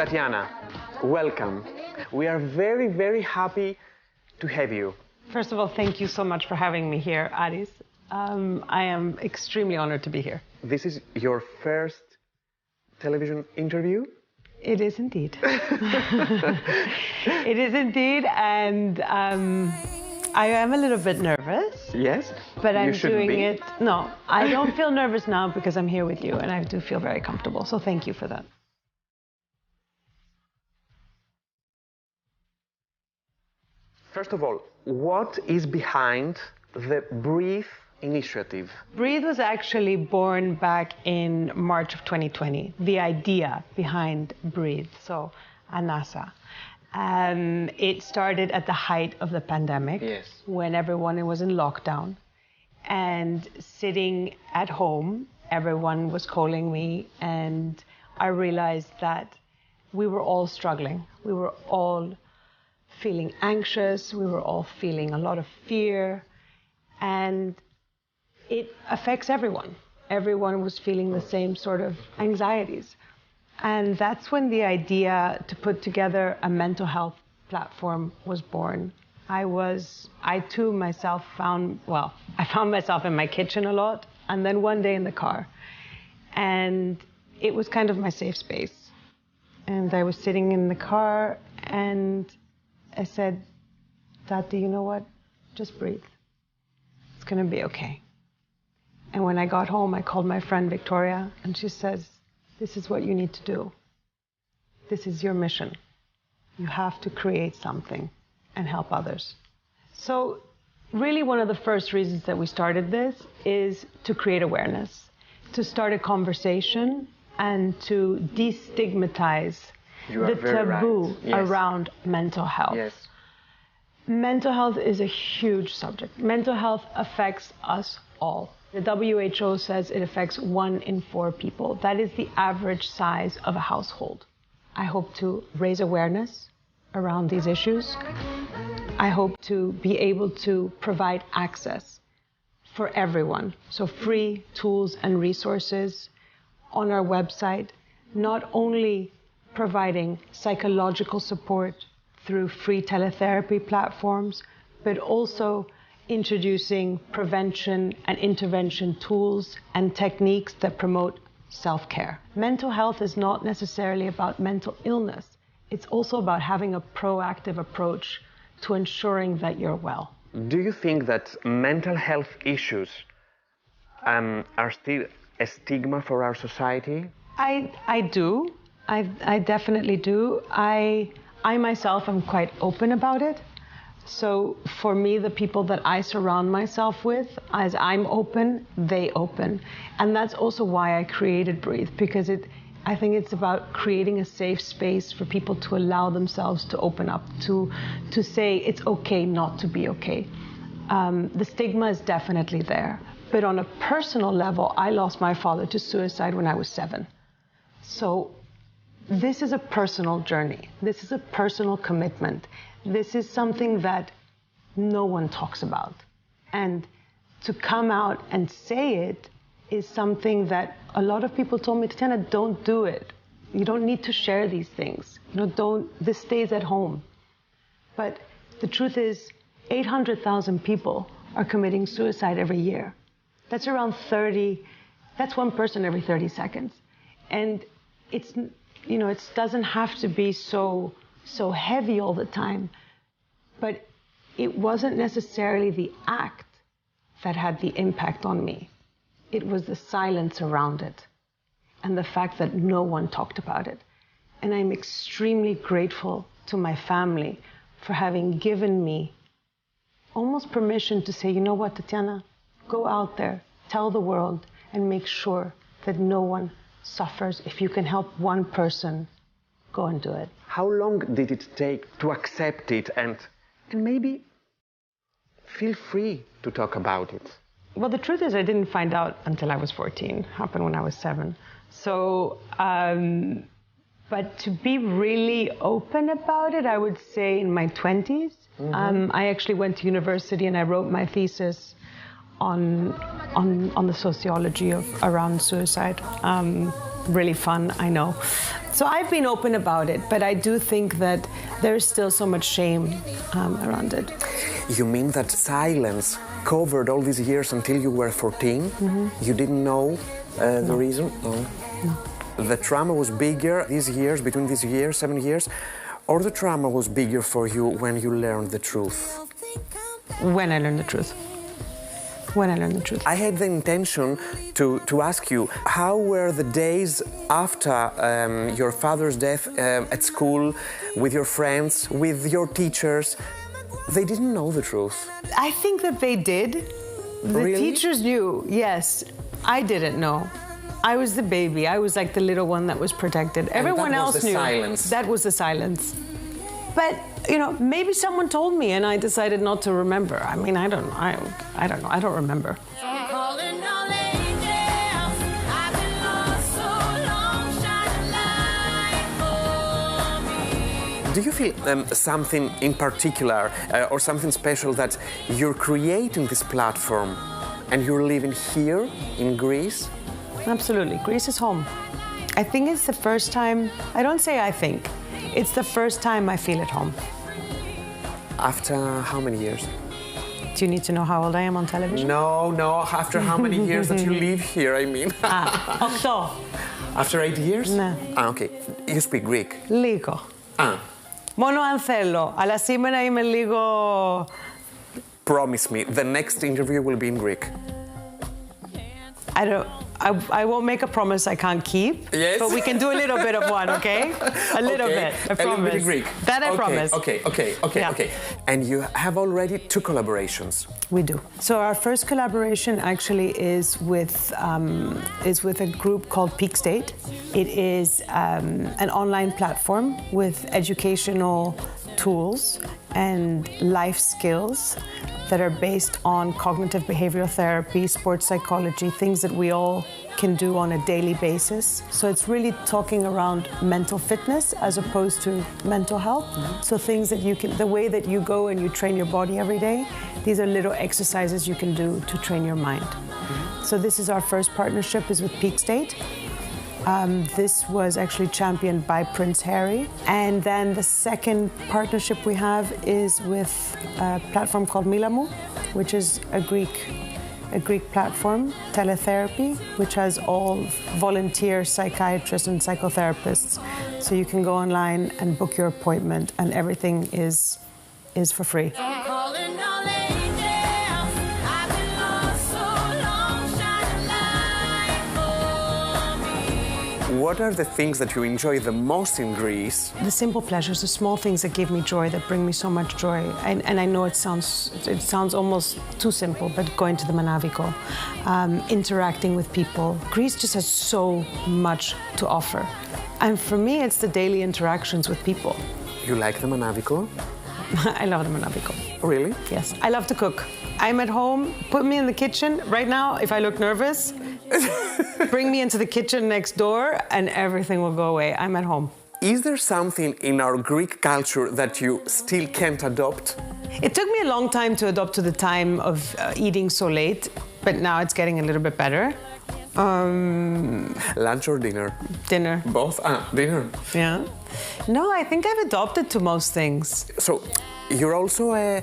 Tatiana, welcome. We are very, very happy to have you. First of all, thank you so much for having me here, Aris. I am extremely honored to be here. This is your first television interview? It is indeed. It is indeed, and I am a little bit nervous. Yes? But I'm doing be. It. No, I don't feel nervous now because I'm here with you, and I do feel very comfortable. So thank you for that. First of all, what is behind the Breathe initiative? Breathe was actually born back in March of 2020, the idea behind Breathe, so Anasa. It started at the height of the pandemic, yes, when everyone was in lockdown. And sitting at home, everyone was calling me, and I realized that we were all struggling. We were all feeling anxious, we were all feeling a lot of fear, and it affects everyone. Everyone was feeling the same sort of anxieties. And that's when the idea to put together a mental health platform was born. I too myself found myself in my kitchen a lot, and then one day in the car. And it was kind of my safe space. And I was sitting in the car, and I said, Tati, you know what? Just breathe. It's gonna be okay. And when I got home, I called my friend Victoria, and she says, this is what you need to do. This is your mission. You have to create something and help others. So really one of the first reasons that we started this is to create awareness, to start a conversation and to destigmatize the taboo around mental health. Yes. Mental health is a huge subject. Mental health affects us all. The WHO says it affects 1 in 4 people. That is the average size of a household. I hope to raise awareness around these issues. I hope to be able to provide access for everyone. So free tools and resources on our website, not only providing psychological support through free teletherapy platforms, but also introducing prevention and intervention tools and techniques that promote self-care. Mental health is not necessarily about mental illness. It's also about having a proactive approach to ensuring that you're well. Do you think that mental health issues are still a stigma for our society? I do. I definitely do. I myself am quite open about it. So for me, the people that I surround myself with, as I'm open, they open. And that's also why I created Breathe, because I think it's about creating a safe space for people to allow themselves to open up, to say it's okay not to be okay. The stigma is definitely there. But on a personal level, I lost my father to suicide when I was 7. So this is a personal journey. This is a personal commitment. This is something that no one talks about. And to come out and say it is something that a lot of people told me, Tatiana, don't do it. You don't need to share these things. This stays at home. But the truth is, 800,000 people are committing suicide every year. That's around 30, that's one person every 30 seconds. And it doesn't have to be so heavy all the time, but it wasn't necessarily the act that had the impact on me. It was the silence around it and the fact that no one talked about it. And I'm extremely grateful to my family for having given me almost permission to say, you know what, Tatiana, go out there, tell the world, and make sure that no one suffers. If you can help one person, go and do it. How long did it take to accept it and maybe feel free to talk about it? Well, the truth is I didn't find out until I was 14. It happened when I was 7. So, but to be really open about it, I would say in my 20s. Mm-hmm. I actually went to university and I wrote my thesis on the sociology around suicide. really fun, I know. So I've been open about it, but I do think that there is still so much shame around it. You mean that silence covered all these years until you were 14? Mm-hmm. You didn't know the reason? No. The trauma was bigger these years, between these years, 7 years, or the trauma was bigger for you when you learned the truth? When I learned the truth. When I learned the truth. I had the intention to ask you, how were the days after your father's death at school, with your friends, with your teachers? They didn't know the truth. I think that they did. The Really? teachers knew, yes. I didn't know. I was the baby. I was like the little one that was protected. Everyone else knew. That was the silence. But, you know, maybe someone told me and I decided not to remember. I mean, I don't know. I don't know. I don't remember. Do you feel something in particular or something special that you're creating this platform and you're living here in Greece? Absolutely. Greece is home. I think it's the first time, I don't say I think, it's the first time I feel at home. After how many years? Do you need to know how old I am on television? No, after how many years that you live here, I mean. 8. After 8 years? Ναι. Okay. You speak Greek? Λίγο. Μόνο αν θέλω, αλλά σήμερα είμαι λίγο... Promise me, the next interview will be in Greek. I won't make a promise I can't keep. Yes. But we can do a little bit of one, okay? A little bit. I promise. A little bit of Greek. That I promise. Okay. And you have already 2 collaborations. We do. So our first collaboration actually is with a group called Peak State. It is an online platform with educational tools and life skills that are based on cognitive behavioral therapy, sports psychology, things that we all can do on a daily basis. So it's really talking around mental fitness as opposed to mental health. Mm-hmm. So things that you can, the way that you go and you train your body every day, these are little exercises you can do to train your mind. Mm-hmm. So this is our first partnership, is with Peak State. This was actually championed by Prince Harry. And then the second partnership we have is with a platform called Milamu, which is a Greek platform, teletherapy, which has all volunteer psychiatrists and psychotherapists. So you can go online and book your appointment and everything is for free. What are the things that you enjoy the most in Greece? The simple pleasures, the small things that give me joy, that bring me so much joy. And I know it sounds almost too simple, but going to the Manaviko, interacting with people. Greece just has so much to offer. And for me, it's the daily interactions with people. You like the Manaviko? I love the Manaviko. Really? Yes. I love to cook. I'm at home, put me in the kitchen. Right now, if I look nervous, bring me into the kitchen next door and everything will go away. I'm at home. Is there something in our Greek culture that you still can't adopt? It took me a long time to adopt to the time of eating so late, but now it's getting a little bit better. Lunch or dinner? Dinner. Both? Dinner. Yeah. No, I think I've adopted to most things. So, you're also a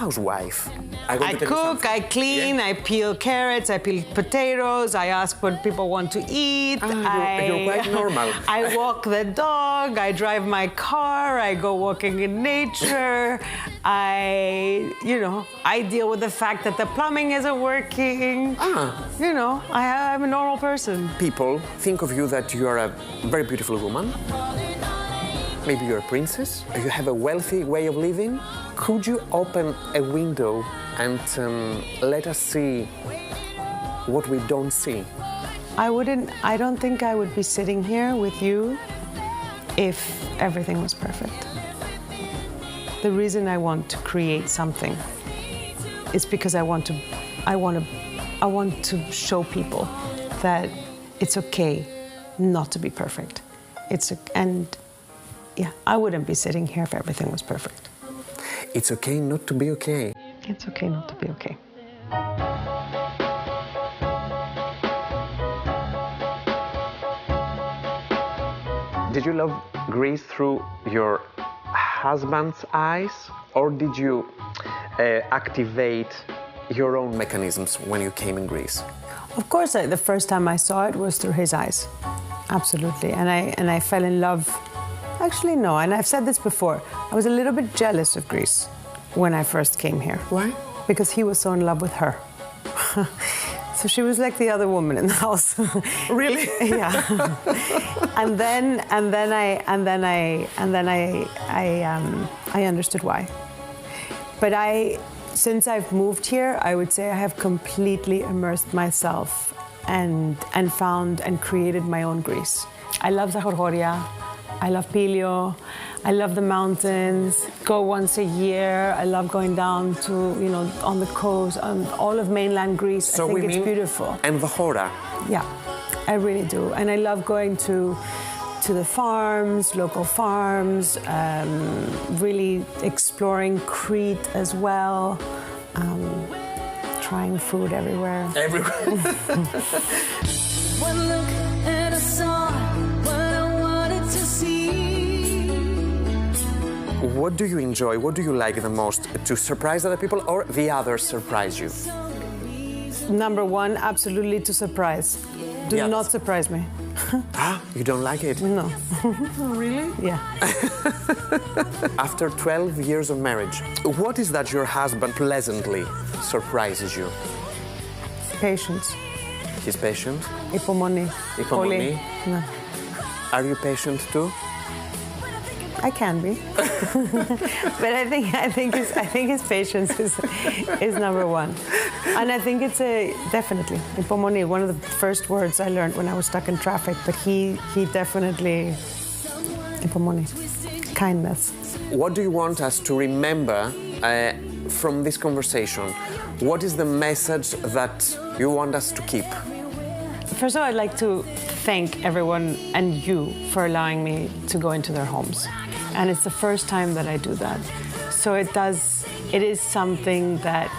housewife. I cook, I clean, I peel carrots, I peel potatoes, I ask what people want to eat. You're quite normal. I walk the dog, I drive my car, I go walking in nature. I deal with the fact that the plumbing isn't working. I'm a normal person. People think of you that you are a very beautiful woman. Maybe you're a princess. You have a wealthy way of living. Could you open a window and let us see what we don't see? I don't think I would be sitting here with you if everything was perfect. The reason I want to create something is because I want to show people that it's okay not to be perfect. I wouldn't be sitting here if everything was perfect. It's okay not to be okay. It's okay not to be okay. Did you love Greece through your husband's eyes, or did you activate your own mechanisms when you came in Greece? Of course, the first time I saw it was through his eyes. Absolutely. And I fell in love. Actually, no, and I've said this before. I was a little bit jealous of Greece when I first came here. Why? Because he was so in love with her. So she was like the other woman in the house. Really? Yeah. and then I understood why. But since I've moved here, I would say I have completely immersed myself and found and created my own Greece. I love Zachorghoria. I love Pylio. I love the mountains. Go once a year. I love going down to, on the coast, on all of mainland Greece. So I think it's beautiful. And the Hora. Yeah, I really do. And I love going to the farms, local farms, really exploring Crete as well, trying food everywhere. Everywhere. One look and I saw what I wanted to see. What do you enjoy? What do you like the most? To surprise other people, or the others surprise you? Number one, absolutely to surprise. Do Yes. not surprise me. You don't like it? No. Really? Yeah. After 12 years of marriage, what is that your husband pleasantly surprises you? Patience. He's patient? Υπομονή. Υπομονή. Πολύ. No. Are you patient too? I can be. But I think his patience is number one. And I think it's definitely υπομονή, one of the first words I learned when I was stuck in traffic, but he definitely υπομονή. Kindness. What do you want us to remember from this conversation? What is the message that you want us to keep? First of all, I'd like to thank everyone and you for allowing me to go into their homes. And it's the first time that I do that. So it is something that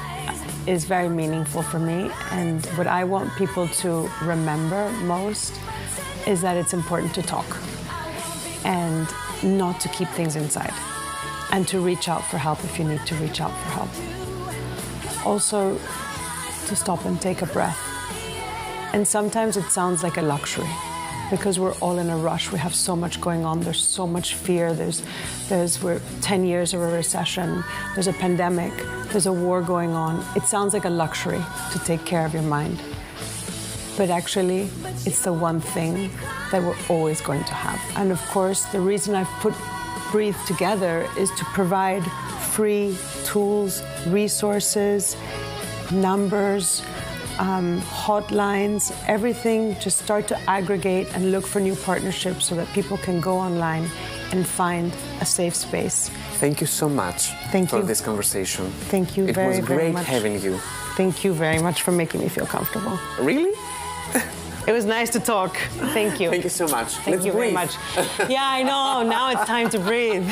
is very meaningful for me. And what I want people to remember most is that it's important to talk and not to keep things inside, and to reach out for help if you need to reach out for help. Also, to stop and take a breath. And sometimes it sounds like a luxury because we're all in a rush. We have so much going on. There's so much fear. We're 10 years of a recession. There's a pandemic. There's a war going on. It sounds like a luxury to take care of your mind. But actually, it's the one thing that we're always going to have. And of course, the reason I've put Breathe together is to provide free tools, resources, numbers, hotlines, everything, just start to aggregate and look for new partnerships so that people can go online and find a safe space. Thank you so much for this conversation. Thank you very, very much. It was great having you. Thank you very much for making me feel comfortable. Really? It was nice to talk. Thank you. Thank you so much. Thank you very much. Yeah, I know. Now it's time to breathe.